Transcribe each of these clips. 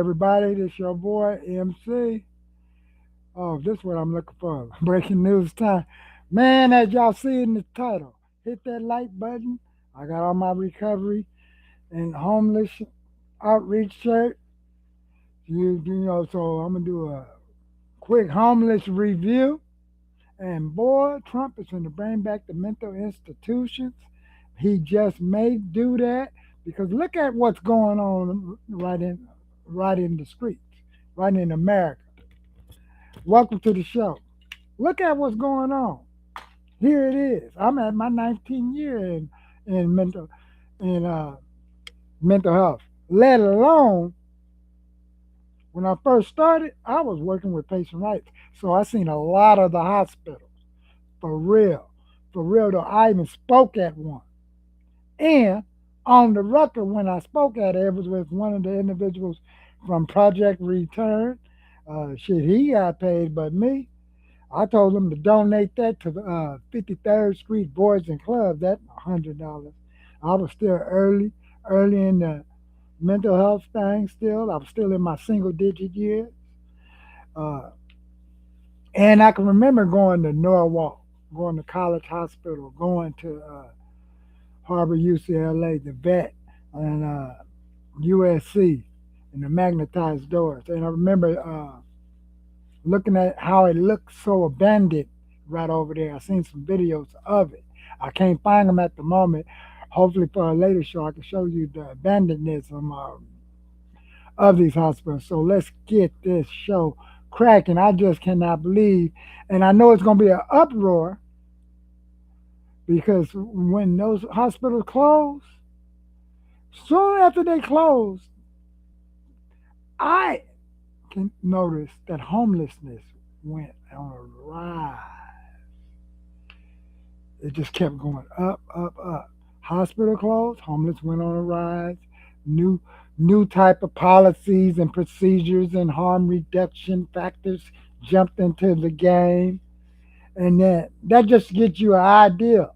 everybody, this your boy MC. Oh, this is what I'm looking for. Breaking news time. Man, as y'all see in the title, hit that like button. I got all my recovery and homeless outreach shirt. So I'm gonna do a quick homeless review. And boy, Trump is gonna bring back the mental institutions. He just may do that because look at what's going on right in the streets, right in America. Welcome to the show. Look at what's going on. Here it is. I'm at my 19th year in mental health. Let alone when I first started, I was working with patient rights, so I seen a lot of the hospitals for real, for real. Though I even spoke at one, and on the record when I spoke at it, it was with one of the individuals from Project Return. Shit, he got paid, but me, I told them to donate that to the 53rd Street Boys and Club. That $100. I was still early in the mental health thing. Still, I was still in my single digit years, uh, and I can remember going to Norwalk, going to College Hospital, going to Harbor UCLA, the vet, and USC, and the magnetized doors. And I remember looking at how it looked so abandoned right over there. I seen some videos of it. I can't find them at the moment. Hopefully, for a later show, I can show you the abandonedism of these hospitals. So let's get this show cracking. I just cannot believe, and I know it's going to be an uproar because when those hospitals close, soon after they close, I can notice that homelessness went on a rise. It just kept going up, up, up. Hospital closed, homeless went on a rise. New new type of policies and procedures and harm reduction factors jumped into the game. And that just gives you an idea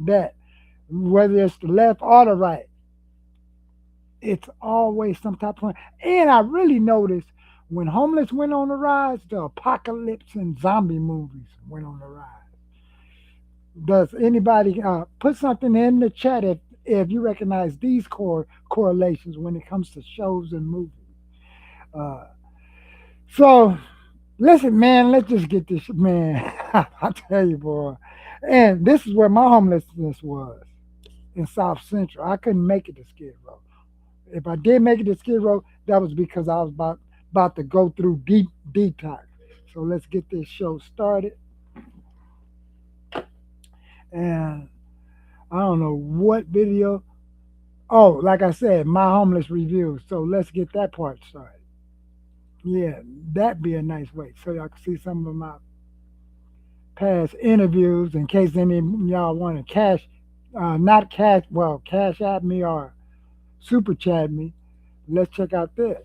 that whether it's the left or the right, it's always some type of. And I really noticed when homeless went on the rise, the apocalypse and zombie movies went on the rise. Does anybody put something in the chat if you recognize these correlations when it comes to shows and movies? Uh, so listen, man, let's just get this man. I tell you, boy. And this is where my homelessness was in South Central. I couldn't make it to Skid Row. If I did make it to Skid Row, that was because I was about to go through deep detox. So let's get this show started. And I don't know what video. Oh, like I said, my homeless review. So let's get that part started. Yeah, that'd be a nice way. So y'all can see some of my past interviews in case any of y'all want to not cash, well, cash at me or super chat me. Let's check out this.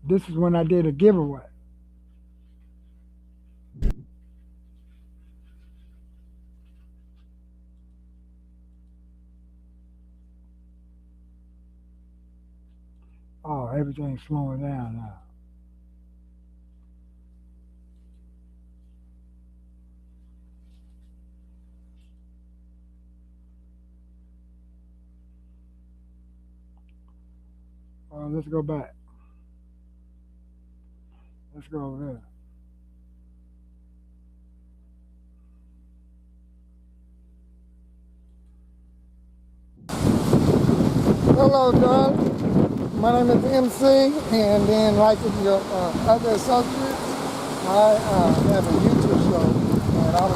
This is when I did a giveaway. Oh, everything's slowing down now. Let's go back. Let's go over there. Hello, John. My name is MC, and then like your other associates, I have a YouTube show, and I was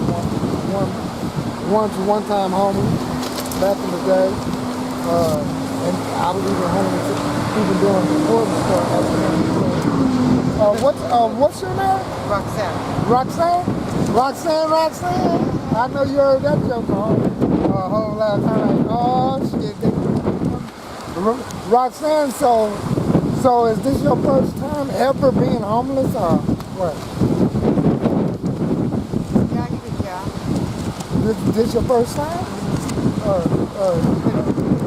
one-time homeless back in the day, and I was even homeless, even doing recording stuff. What's your name? Roxanne. Roxanne? Roxanne? I know you heard that joke a whole lot of times. Oh, shit. Roxanne, so is this your first time ever being homeless or what? Yeah, you can, yeah. This your first time? Or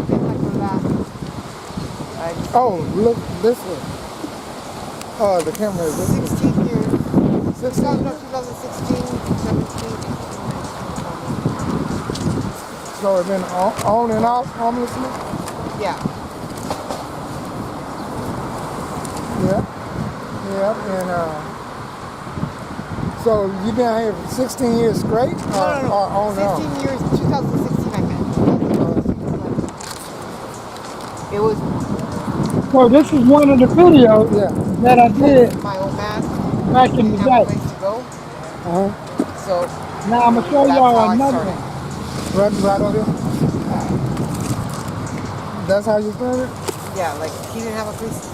Been 90. Oh, look this way. Oh, the camera is this way. 16 years. 16 No, years? 2016, 17. So it's been on and off homelessness? Yeah. Yeah. Yeah. And so you've been here for 16 years straight? No. Or on and off? 16 years, 2016 I met. It was So this is one of the videos that I did my old man. back in the Didn't have a day. place to go. Uh-huh. So Now I'm gonna show that's y'all how I another started. one. Right over here. That's how you started? Yeah, like he didn't have a place.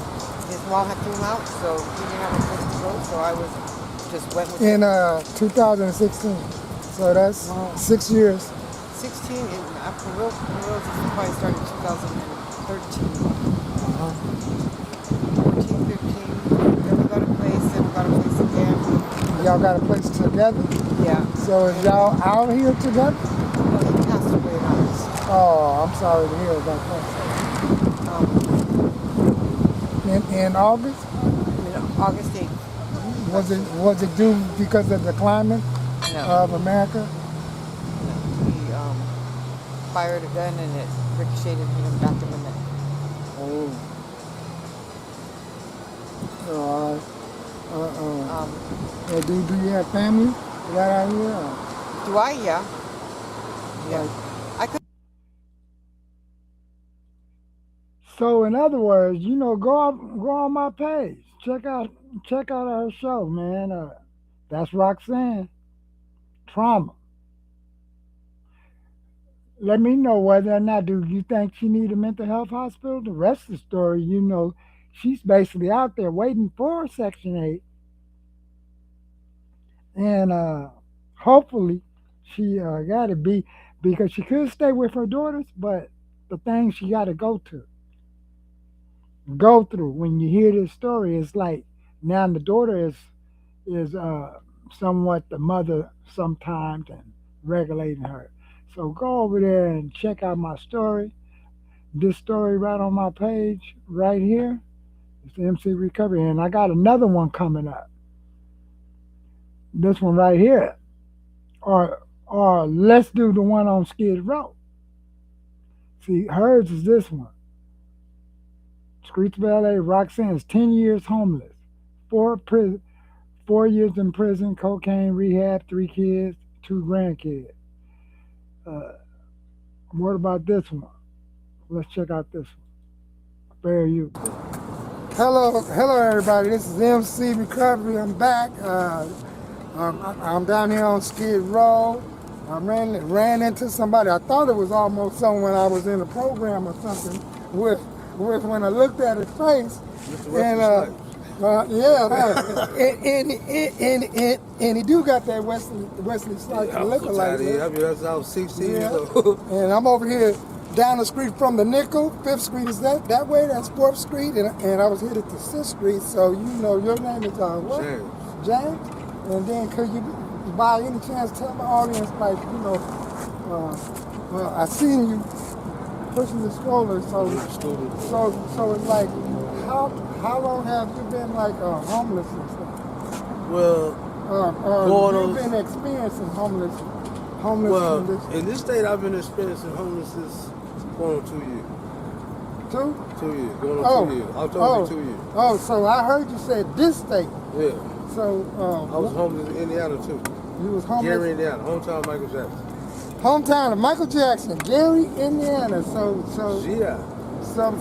His mom had threw him out, so he didn't have a place to go. So I was just went with In him. 2016. So that's 6 years. 16 and for real, this probably started 2013. 14, 15. Then we got a place, then we got a place again. Y'all got a place together? Yeah. So is y'all out here together? No, he passed away in August. Oh, I'm sorry to hear about that. In August? August 8th. Was it due because of the climate No. of America? He fired a gun and it ricocheted and hit him back in the neck. Oh. All right. Do you have family right out here? Or? Do I? Yeah. Yeah. Like, I could. so in other words, go on my page. Check out her show, man. That's Roxanne Trauma. Let me know whether or not do you think she need a mental health hospital. The rest of the story, she's basically out there waiting for Section 8, and hopefully she got to be, because she could stay with her daughters, but the things she got to go through when you hear this story is like now the daughter is somewhat the mother sometimes and regulating her. So go over there and check out my story. This story right on my page right here. It's MC Recovery, and I got another one coming up. This one right here, or let's do the one on Skid Row. See, hers is this one. Streets of LA, Roxanne is 10 years homeless, 4 years in prison, cocaine rehab, 3 kids, 2 grandkids. What about this one? Let's check out this one. Bear you. Hello everybody. This is MC Recovery. I'm back. I'm down here on Skid Row. I ran into somebody. I thought it was almost someone I was in a program or something with when I looked at his face. And and he do got that Wesley Snipes liquor like that. I was 16 years old. And I'm over here down the street from the Nickel. 5th Street is that way. That's 4th Street, and I was headed to 6th Street. So your name is what? James. And then could you, by any chance, tell my audience, like, well, I seen you pushing the stroller, so it's like, how long have you been like homeless and stuff? Well, you've been experiencing homeless conditions? In this state, I've been experiencing homelessness going on 2 years. 2? 2 years, going on 2 years. October 2 years. Oh, so I heard you said this state. Yeah. So I was homeless in Indiana too. You was homeless? Gary, Indiana, hometown of Michael Jackson. Hometown of Michael Jackson, Gary, Indiana. So Yeah. So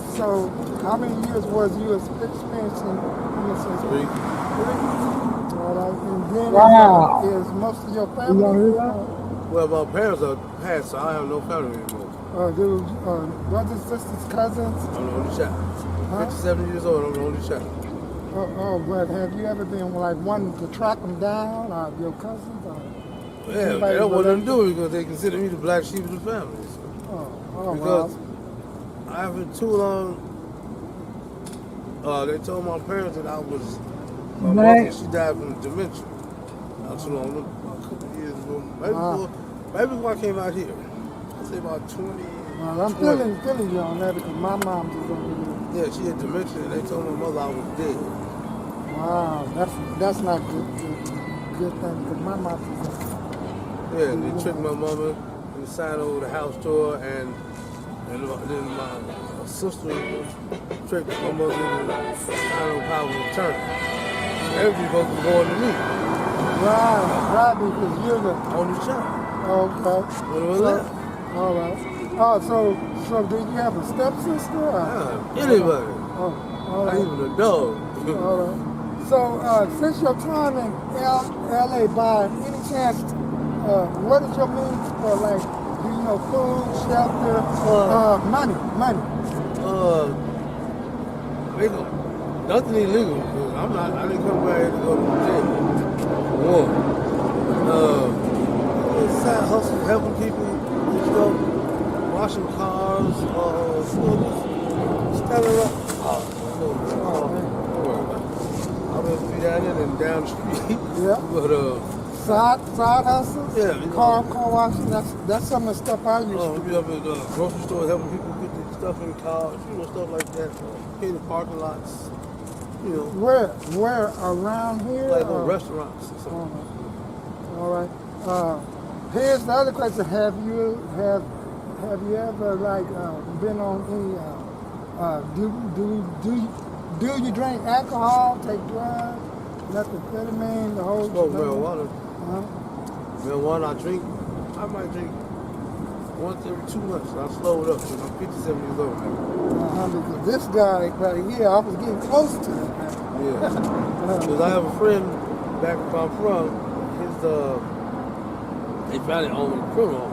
how many years was you experiencing homelessness? 3. All right. And then is most of your family? Well, my parents are passed, so I have no family anymore. Brothers, sisters, cousins? I'm the only child. 57 years old, I'm the only child. But have you ever been like wanting to track them down, or your cousins? Or yeah, they don't want them to do it because they consider me the black sheep of the family. So. Because I haven't too long. They told my parents that I was. My mother, she died from dementia. Not too long, a couple of years ago. Maybe before I came out here. I'd say about 20. Well, I'm feeling you on that because my mom's is over here. Yeah, she had dementia, and they told my mother I was dead. Wow, that's not good thing because my mom Yeah, and you they tricked know, my mother and signed over the house to her, and then my sister tricked my mother into signing over power of attorney. So everything supposed to be going to me, right, because you're the only child. okay. When it was So, left, all right. Oh, so do you have a stepsister? Okay. anybody, Oh, all not right, even a dog. all right. So, since your time in LA, by any chance, what is your means for like, do you know, food, shelter, uh, money? uh, legal. Nothing illegal. 'Cause I didn't come back here to go to jail. One. Side hustle, helping people, and stuff, washing cars, just standing up. Oh man, Don't worry about it. I'll be down there and down the street. yeah. But Side hustles, yeah, car washing. That's some of the stuff I used to be do. up at the grocery store helping people get their stuff in cars, stuff like that. Clean the parking lots, Where around here? like little restaurants or something. All right. Here's the other question: have you ever like been on any? Do you drink alcohol? Take drugs? Methamphetamine? The whole Smoke shebang? marijuana. Huh? Marijuana I drink. I might drink once every 2 months. I slow it up because I'm 57 years old now. Because this guy right here, I was getting close to him. Yeah. Because I have a friend back where I'm from. They found it on the criminal.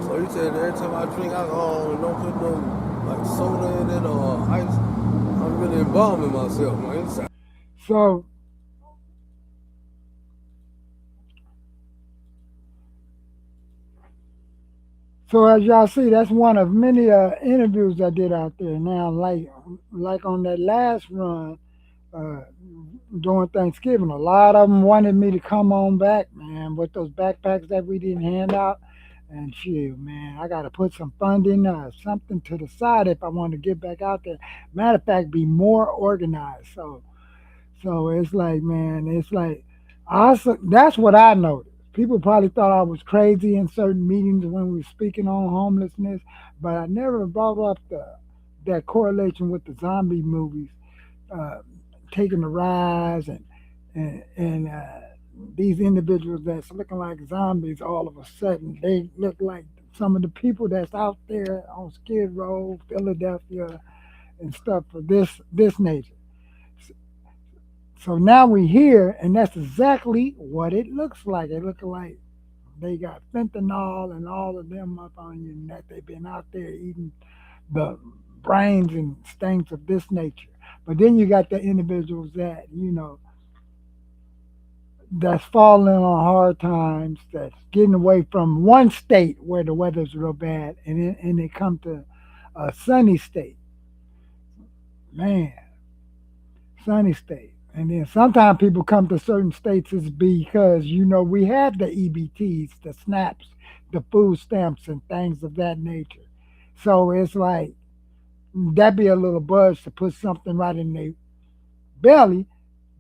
So he said every time I drink alcohol and don't put no like soda in it or ice, I'm really embalming myself, my inside. So, so as y'all see, that's one of many interviews I did out there. Now, like on that last run, uh, during Thanksgiving. A lot of them wanted me to come on back, man, with those backpacks that we didn't hand out. And shit, man, I got to put some funding, something to the side if I want to get back out there. Matter of fact, be more organized. So it's like, man, it's like, that's what I noticed. People probably thought I was crazy in certain meetings when we were speaking on homelessness, but I never brought up that correlation with the zombie movies uh, taking the rise and these individuals that's looking like zombies all of a sudden they look like some of the people that's out there on Skid Row, Philadelphia, and stuff of this nature. So now we here, and that's exactly what it looks like. It looks like they got fentanyl and all of them up on you, and that they've been out there eating the brains and things of this nature. But then you got the individuals that, that's falling on hard times, that's getting away from one state where the weather's real bad, and they come to a sunny state. Man, sunny state. And then sometimes people come to certain states is because, we have the EBTs, the SNAPs, the food stamps, and things of that nature. So it's like, that'd be a little buzz to put something right in their belly.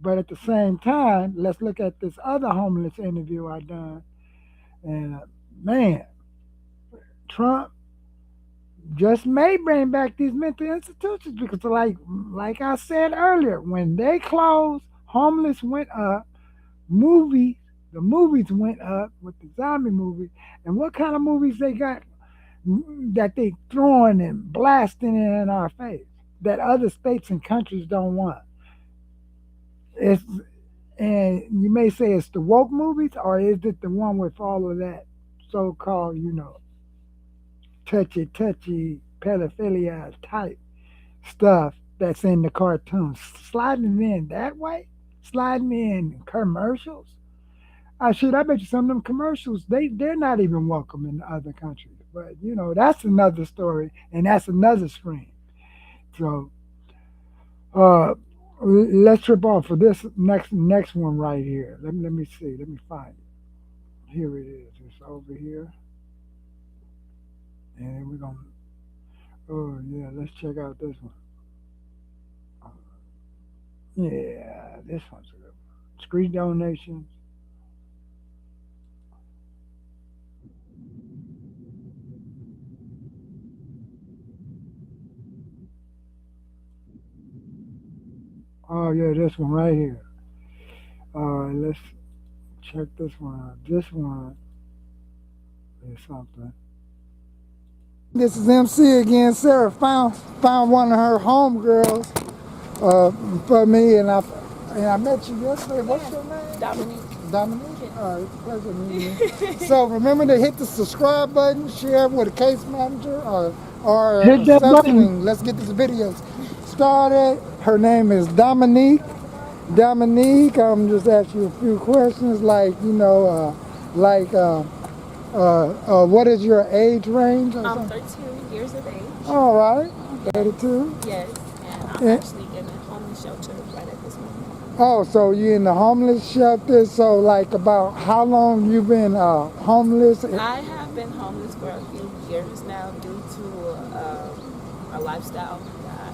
But at the same time, let's look at this other homeless interview I done. And man, Trump just may bring back these mental institutions because, like I said earlier, when they closed, homeless went up, movies, the movies went up with the zombie movie. And what kind of movies they got that they throwing and blasting in our face that other states and countries don't want? It's And you may say it's the woke movies, or is it the one with all of that so-called, touchy pedophilia type stuff that's in the cartoons? Sliding in that way, sliding in commercials. I bet you some of them commercials they're not even welcome in other countries. But that's another story, and that's another screen. So uh, let's trip off for this next one right here. Let me see. Let me find it. Here it is. It's over here, and we're gonna. Oh yeah, let's check out this one. Yeah, this one's a good one. Street donations. Oh yeah, this one right here. All right, let's check this one out. This one is something. This is MC again. Sarah found one of her homegirls uh, for me, and I met you yesterday. What's your name? Dominique. Dominique. All right, pleasure meeting you. So remember to hit the subscribe button, share with a case manager, or Hit that something. button. And let's get this video started. Her name is Dominique. Dominique, I'm just asking you a few questions, like what is your age range? Or I'm something? 13 years of age. All right, 32. Yes, and I'm Yeah. actually in a homeless shelter right at this moment. Oh, so you're in the homeless shelter. So, like, about how long you been homeless? I have been homeless for a few years now due to a lifestyle that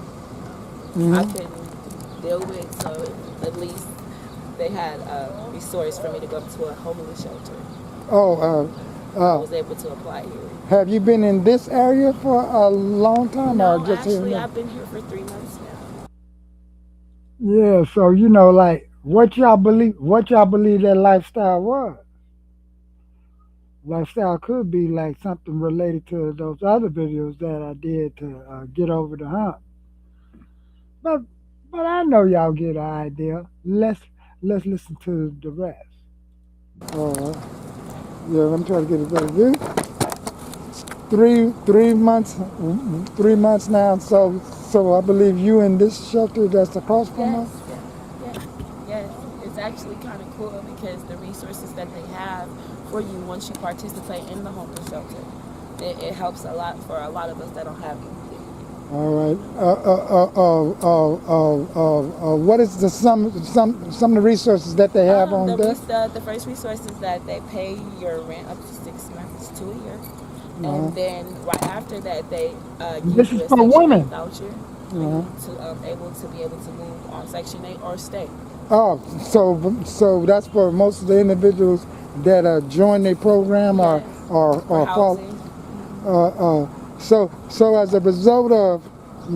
I couldn't deal with. So at least they had a resource for me to go to a homeless shelter. Oh, I was able to apply here. have you been in this area for a long time, No, or just here? actually, and I've been here for 3 months now. there? Yeah. So like, what y'all believe? What y'all believe that lifestyle was? Lifestyle could be like something related to those other videos that I did to get over the hump. But but I know y'all get an idea. Let's listen to the rest. Uh, yeah, I'm trying to get a better view. 3 months, 3 months now. So I believe you in this shelter that's across from us. Yes, yes, yes. It's actually kind of cool because the resources that they have for you once you participate in the homeless shelter, it helps a lot for a lot of us that don't have it. All right. What is some of the resources that they have on there? The first resource is that they pay your rent up to 6 months to a year. And then right after that, they give This you is a for Section 8 women. voucher for you to be able to move on Section 8 or stay. Oh, so that's for most of the individuals that join their program or Yes. or For or fall. housing. So as a result of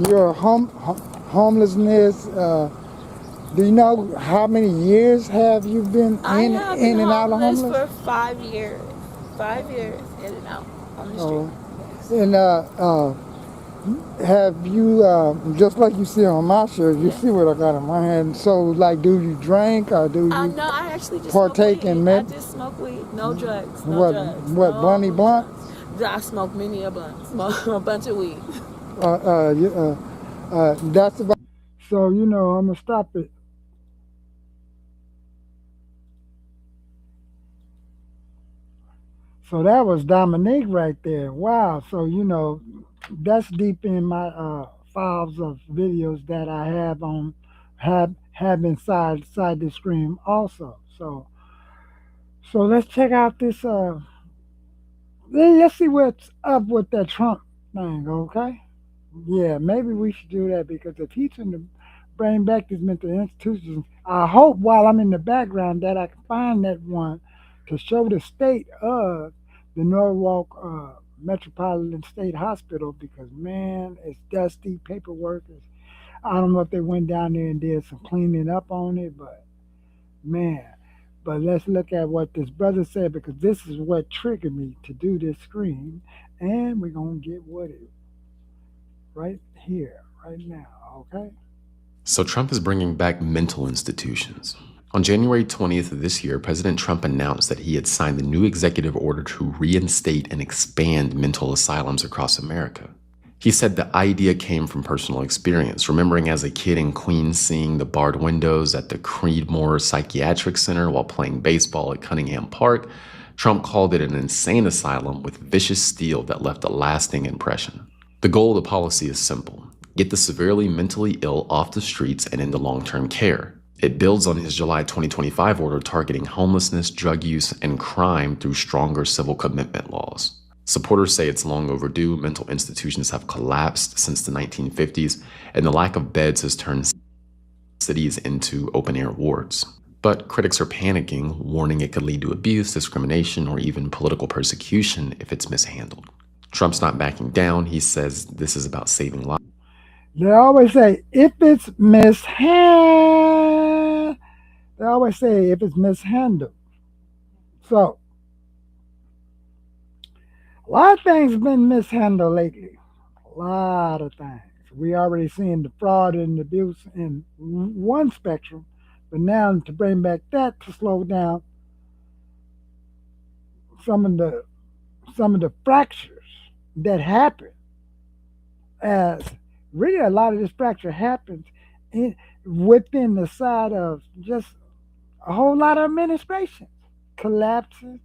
your homelessness, do you know how many years have you been I in have been and out of homeless homeless? for 5 years. 5 years in and out on the street. Yes. And have you just like you see on my shirt? You see what I got in my hand. So like, do you drink or do you No, I actually just partake smoke weed. in I med? just smoke weed. No drugs. No What drugs. what no Bunny Blunt? drugs. I smoke many a blunt. Smoke a bunch of weed. That's about. So I'm gonna stop it. So that was Dominique right there. Wow. So that's deep in my files of videos that I have inside the stream also. So let's check out this. Let's see what's up with that Trump thing. Okay. Yeah, maybe we should do that because if he's trying to bring back these mental institutions, I hope while I'm in the background that I can find that one to show the state of the Norwalk Metropolitan State Hospital because man, it's dusty. Paperwork is. I don't know if they went down there and did some cleaning up on it, but man. But let's look at what this brother said because this is what triggered me to do this screen, and we're gonna get with it right here, right now, okay? So Trump is bringing back mental institutions. On January 20th of this year, President Trump announced that he had signed the new executive order to reinstate and expand mental asylums across America. He said the idea came from personal experience, remembering as a kid in Queens seeing the barred windows at the Creedmoor Psychiatric Center while playing baseball at Cunningham Park. Trump called it an insane asylum with vicious steel that left a lasting impression. The goal of the policy is simple: get the severely mentally ill off the streets and into long-term care. It builds on his July 2025 order targeting homelessness, drug use, and crime through stronger civil commitment laws. Supporters say it's long overdue. Mental institutions have collapsed since the 1950s, and the lack of beds has turned cities into open-air wards. But critics are panicking, warning it could lead to abuse, discrimination, or even political persecution if it's mishandled. Trump's not backing down. He says this is about saving lives. They always say if it's mishandled. They always say if it's mishandled. So a lot of things have been mishandled lately. A lot of things. We already seen the fraud and abuse in one spectrum, but now to bring back that to slow down some of the fractures that happen, as really a lot of this fracture happens within the side of just a whole lot of administrations collapsing.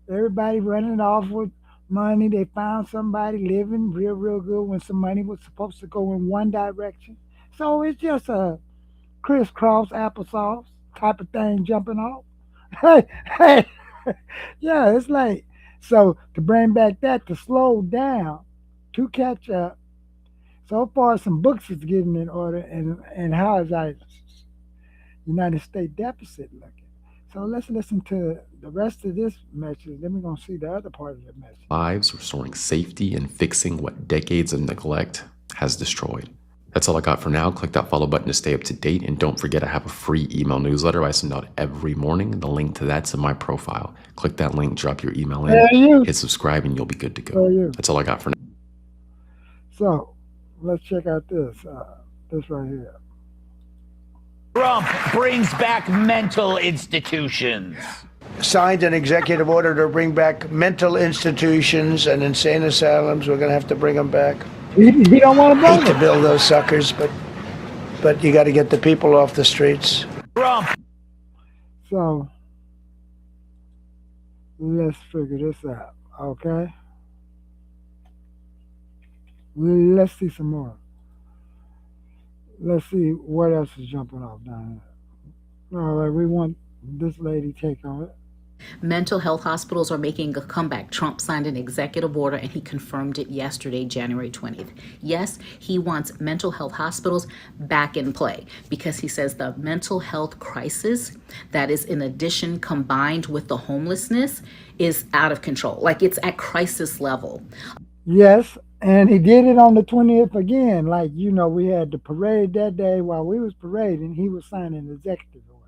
Everybody running off with money. They found somebody living real good when some money was supposed to go in one direction. So it's just a crisscross applesauce type of thing jumping off. Hey, yeah, it's like, so to bring back that, to slow down, to catch up. So far, some books is getting in order, and how is our United States deficit looking? So let's listen to the rest of this message. Then we're going to see the other part of the message. Lives, restoring safety, and fixing what decades of neglect has destroyed. That's all I got for now. Click that follow button to stay up to date. And don't forget, I have a free email newsletter I send out every morning. The link to that's in my profile. Click that link, drop your email in, hit subscribe, and you'll be good to go. That's all I got for now. So let's check out this right here. Trump brings back mental institutions. Signed an executive order to bring back mental institutions and insane asylums. We're going to have to bring them back. He don't want to build Hate to build those suckers, but you got to get the people off the streets. Trump. So let's figure this out, okay? Let's see some more. Let's see what else is jumping off down here. All right, we want this lady take on it. Mental health hospitals are making a comeback. Trump signed an executive order and he confirmed it yesterday, January 20th. Yes, he wants mental health hospitals back in play because he says the mental health crisis that is in addition combined with the homelessness is out of control. Like it's at crisis level. Yes, and he did it on the 20th again. Like, we had the parade that day. While we was parading, he was signing executive orders.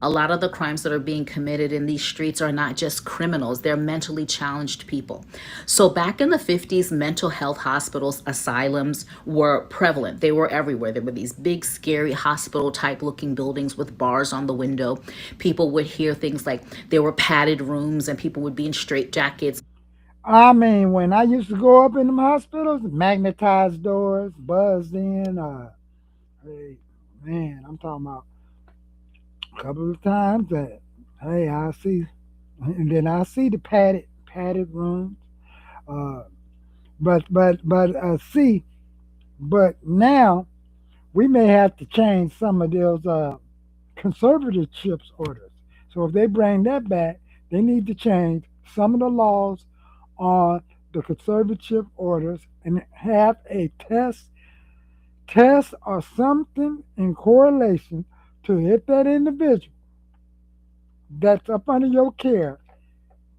A lot of the crimes that are being committed in these streets are not just criminals, they're mentally challenged people. So back in the 50s, mental health hospitals, asylums were prevalent. They were everywhere. There were these big, scary hospital type looking buildings with bars on the window. People would hear things like there were padded rooms and people would be in straitjackets. I mean, when I used to go up in them hospitals, magnetized doors, buzzed in. Hey, man, I'm talking about a couple of times that, hey, I see, and then I see the padded rooms. But now we may have to change some of those conservatorship orders. So if they bring that back, they need to change some of the laws on the conservatorship orders and have a test or something in correlation to if that individual that's up under your care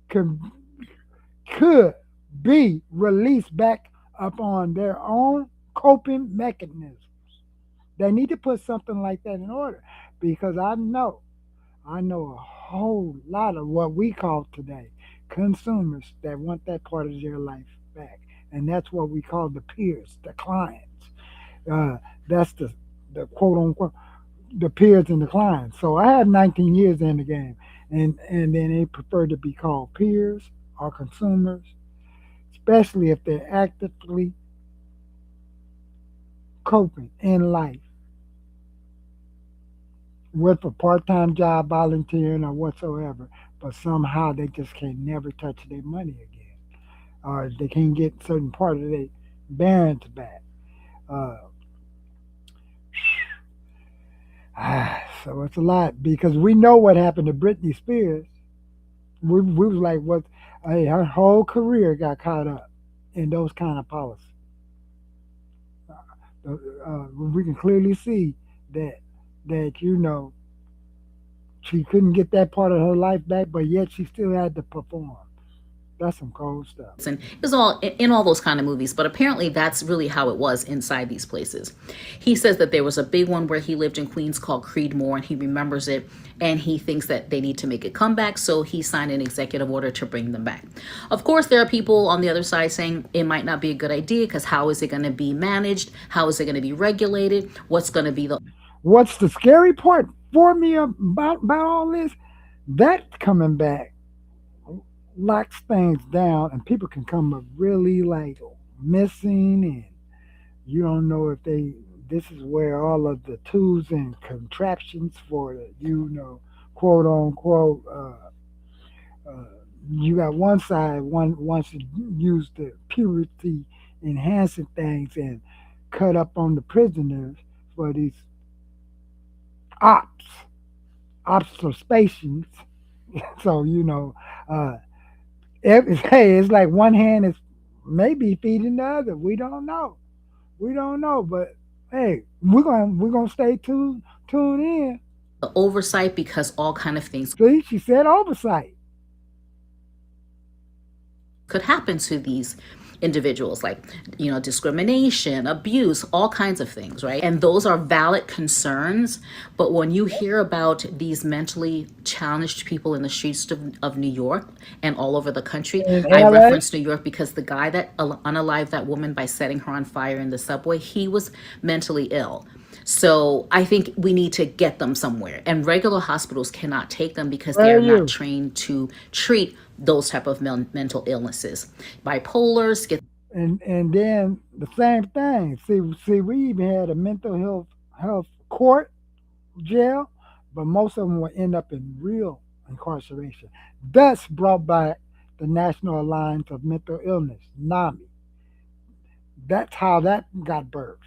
could be released back up on their own coping mechanisms. They need to put something like that in order because I know a whole lot of what we call today consumers that want that part of their life back. And that's what we call the peers, the clients. That's the quote unquote, the peers and the clients. So I had 19 years in the game. And then they prefer to be called peers or consumers, especially if they're actively coping in life with a part-time job, volunteering or whatsoever, but somehow they just can never touch their money again, or they can't get certain part of their bearings back. So it's a lot because we know what happened to Britney Spears. We was like, what? Hey, her whole career got caught up in those kind of policies. We can clearly see that you know she couldn't get that part of her life back, but yet she still had to perform. That's some cold stuff. And it was all in all those kind of movies, but apparently that's really how it was inside these places. He says that there was a big one where he lived in Queens called Creedmoor, and he remembers it, and he thinks that they need to make a comeback, so he signed an executive order to bring them back. Of course, there are people on the other side saying it might not be a good idea because how is it going to be managed? How is it going to be regulated? What's going to be the What's the scary part for me about all this? That coming back locks things down, and people can come up really like missing, and you don't know if they. This is where all of the tools and contraptions for the, quote unquote. Uh, you got one side one wants to use the purity enhancing things and cut up on the prisoners for these ops observations. So uh, hey, it's like one hand is maybe feeding the other. We don't know. We don't know, but hey, we're gonna stay tuned in. oversight because all kind of things See, she said oversight. could happen to these individuals, like discrimination, abuse, all kinds of things, right? And those are valid concerns. But when you hear about these mentally challenged people in the streets of New York and all over the country, In I LA, reference New York because the guy that unalived that woman by setting her on fire in the subway, he was mentally ill. So I think we need to get them somewhere, and regular hospitals cannot take them because they where are are not you? trained to treat those type of mental illnesses, bipolar, And then the same thing. See, we even had a mental health court jail, but most of them will end up in real incarceration. Thus brought back the National Alliance of Mental Illness, NAMI. That's how that got birthed.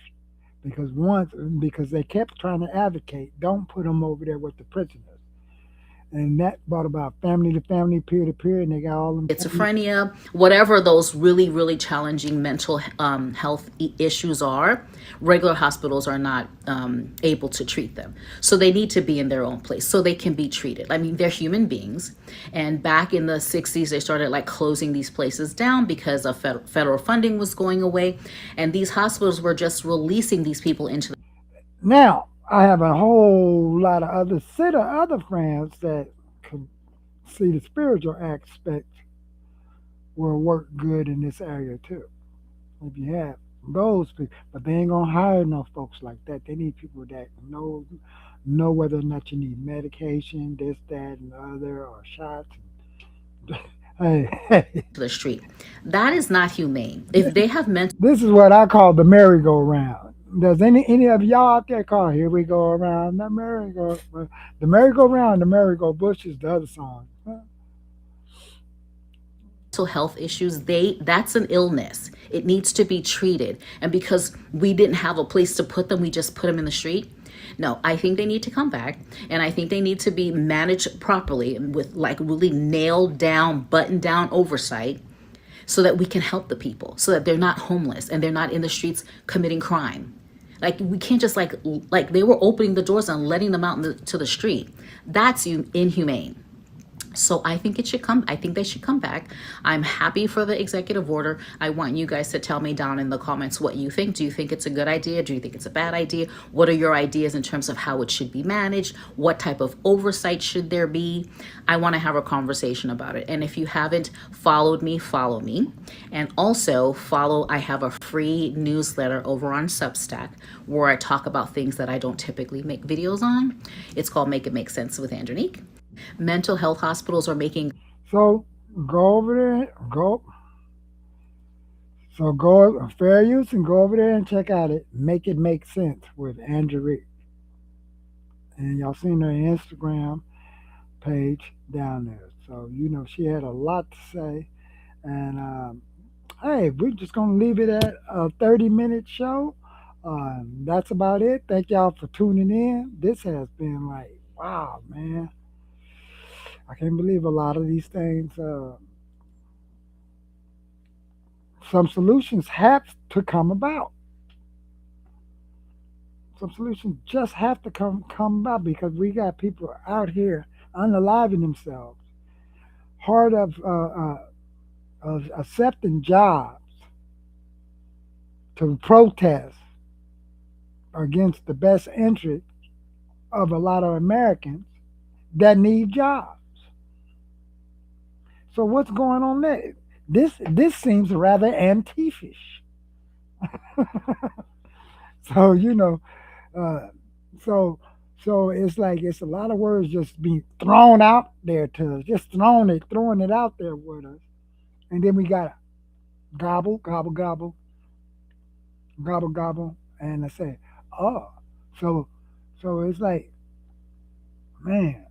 Because they kept trying to advocate, don't put them over there with the prisoners, and that brought about family to family, peer to peer, and they got all them things. schizophrenia, whatever those really, really challenging mental health issues are, regular hospitals are not able to treat them. So they need to be in their own place so they can be treated. I mean, they're human beings. And back in the 60s, they started like closing these places down because of federal funding was going away. And these hospitals were just releasing these people into Now, I have a whole lot of other friends that can see the spiritual aspect will work good in this area too. If you have those people, but they ain't gonna hire no folks like that. They need people that know whether or not you need medication, this, that, and the other, or shots. Hey, hey, the street. That is not humane. If they have mental this is what I call the merry-go-round. Does any of y'all out there call "Here We Go Around the Merry-Go"? The merry-go-round, the merry-go-bush is the other song. health issues, that's an illness. It needs to be treated. And because we didn't have a place to put them, we just put them in the street. No, I think they need to come back, and I think they need to be managed properly with like really nailed down, buttoned down oversight so that we can help the people, so that they're not homeless and they're not in the streets committing crime. Like we can't just like they were opening the doors and letting them out to the street. That's inhumane. So I think I think they should come back. I'm happy for the executive order. I want you guys to tell me down in the comments what you think. Do you think it's a good idea? Do you think it's a bad idea? What are your ideas in terms of how it should be managed? What type of oversight should there be? I want to have a conversation about it. And if you haven't followed me, follow me. And also I have a free newsletter over on Substack where I talk about things that I don't typically make videos on. It's called Make It Make Sense with Andronique. Mental health hospitals are making So go over there, go fair use and go over there and check out it. Make It Make Sense with Andrew. And y'all seen her Instagram page down there. So she had a lot to say. And hey, we're just gonna leave it at a 30-minute show. That's about it. Thank y'all for tuning in. This has been like, wow, man. I can't believe a lot of these things. Some solutions have to come about. some solutions just have to come about because we got people out here unaliving themselves, hard of accepting jobs to protest against the best interest of a lot of Americans that need jobs. So what's going on there? This seems rather antifish. So uh, so so it's like it's a lot of words just being thrown out there to us, just throwing it out there with us, and then we got gobble, gobble, gobble, gobble, gobble, and I say, oh, so it's like, man,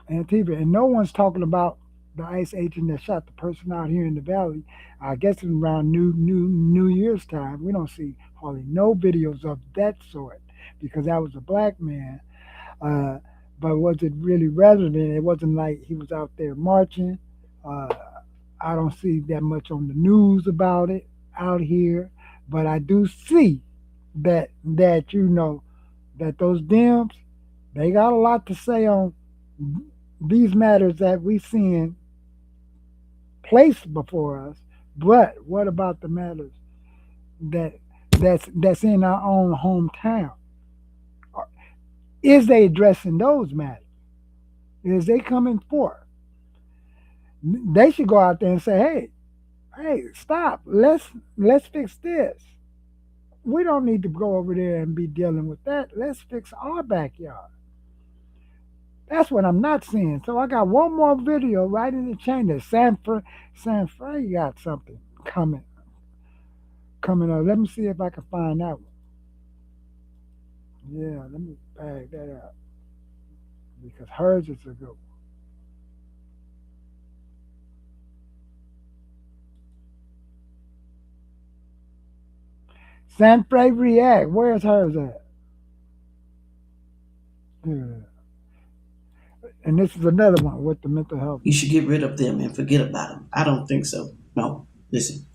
Antifa, and no one's talking about the ICE agent that shot the person out here in the valley. I guess it's around New Year's time. We don't see hardly no videos of that sort because that was a black man. Uh, but was it really relevant? It wasn't like he was out there marching. Uh, I don't see that much on the news about it out here, but I do see that that those Dems, they got a lot to say on these matters that we seeing placed before us. But what about the matters that that's in our own hometown? Is they addressing those matters? Is they coming forth? They should go out there and say, hey, stop. Let's fix this. We don't need to go over there and be dealing with that. Let's fix our backyard. That's what I'm not seeing. So I got one more video right in the chain that San Fran got something coming up. Let me see if I can find that one. Yeah, let me bag that up because hers is a good one. San Fran React, where's hers at? Yeah. And this is another one with the mental health. You should get rid of them and forget about them. I don't think so. No, listen.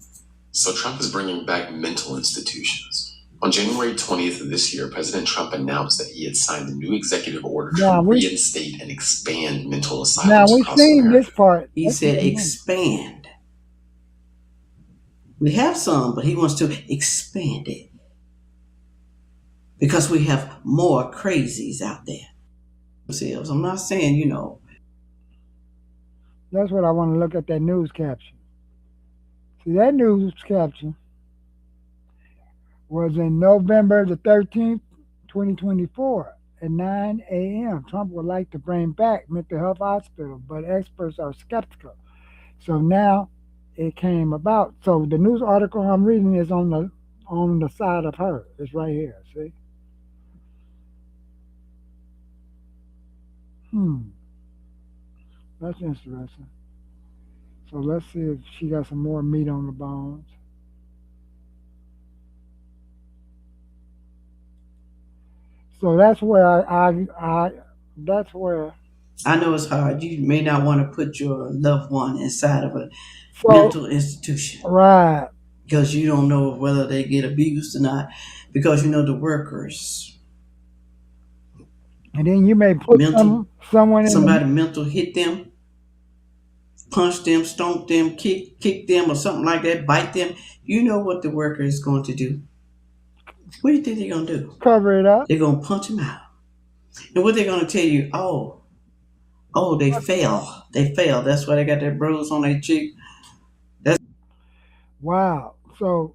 So Trump is bringing back mental institutions. On January 20th of this year, President Trump announced that he had signed a new executive order to reinstate and expand mental asylums Now we've across seen America. this part. He said expand. We have some, but he wants to expand it because we have more crazies out there. I'm not saying, That's what I want to look at, that news caption. See, that news caption was in November the 13th, 2024 at 9 a.m. Trump would like to bring back mental health hospitals, but experts are skeptical. So now it came about. So the news article I'm reading is on the side of her. It's right here, see? That's interesting. So let's see if she got some more meat on the bones. So that's where that's where I know it's hard. You may not want to put your loved one inside of a mental institution. Right. Because you don't know whether they get abused or not. Because the workers. And then you may put someone in somebody mental hit them, punch them, stomp them, kick them, or something like that, bite them. You know what the worker is going to do. What do you think they're going to do? Cover it up. They're going to punch them out. And what they're going to tell you, they fell. They fell. That's why they got that bruise on their cheek. Wow. So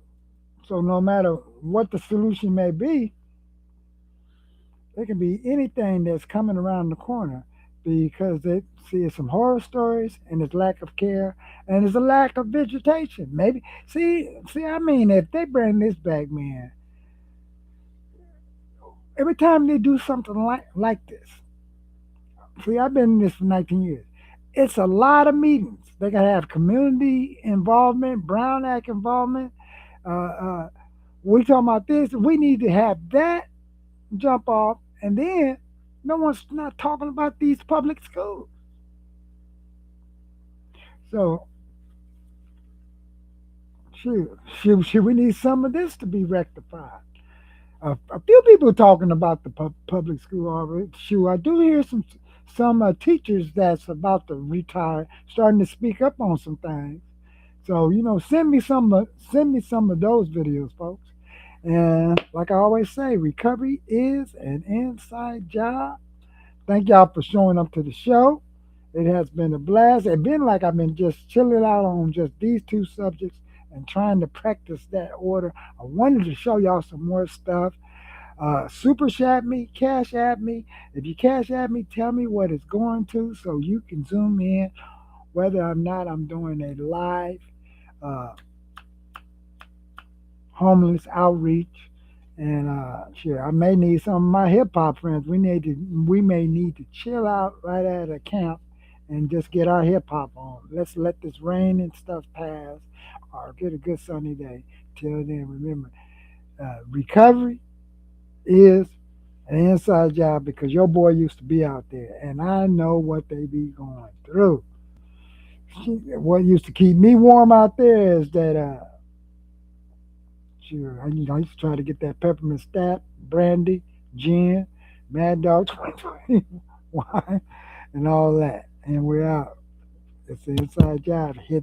no matter what the solution may be, it can be anything that's coming around the corner because they see some horror stories and there's lack of care and there's a lack of vegetation. Maybe see, I mean, if they bring this back, man, every time they do something like this, see, I've been in this for 19 years. It's a lot of meetings. They gotta have community involvement, Brown Act involvement. We talking about this. We need to have that jump off, and then no one's not talking about these public schools. So, shoot, we need some of this to be rectified. a few people talking about the public school already. Sure, I do hear some teachers that's about to retire starting to speak up on some things. So send me some of those videos, folks. And like I always say, recovery is an inside job. Thank y'all for showing up to the show. It has been a blast. It's been like I've been just chilling out on just these two subjects and trying to practice that order. I wanted to show y'all some more stuff. Super chat me, cash at me. If you cash at me, tell me what it's going to so you can zoom in whether or not I'm doing a live uh, homeless outreach. And sure, I may need some of my hip hop friends. We may need to chill out right at a camp and just get our hip hop on. Let's let this rain and stuff pass, or get a good sunny day. Till then, remember, recovery is an inside job because your boy used to be out there, and I know what they be going through. What used to keep me warm out there is that. Sure, I used to try to get that peppermint stat, brandy, gin, Mad Dog 2020 wine, and all that. And we're out. It's an inside job. Hit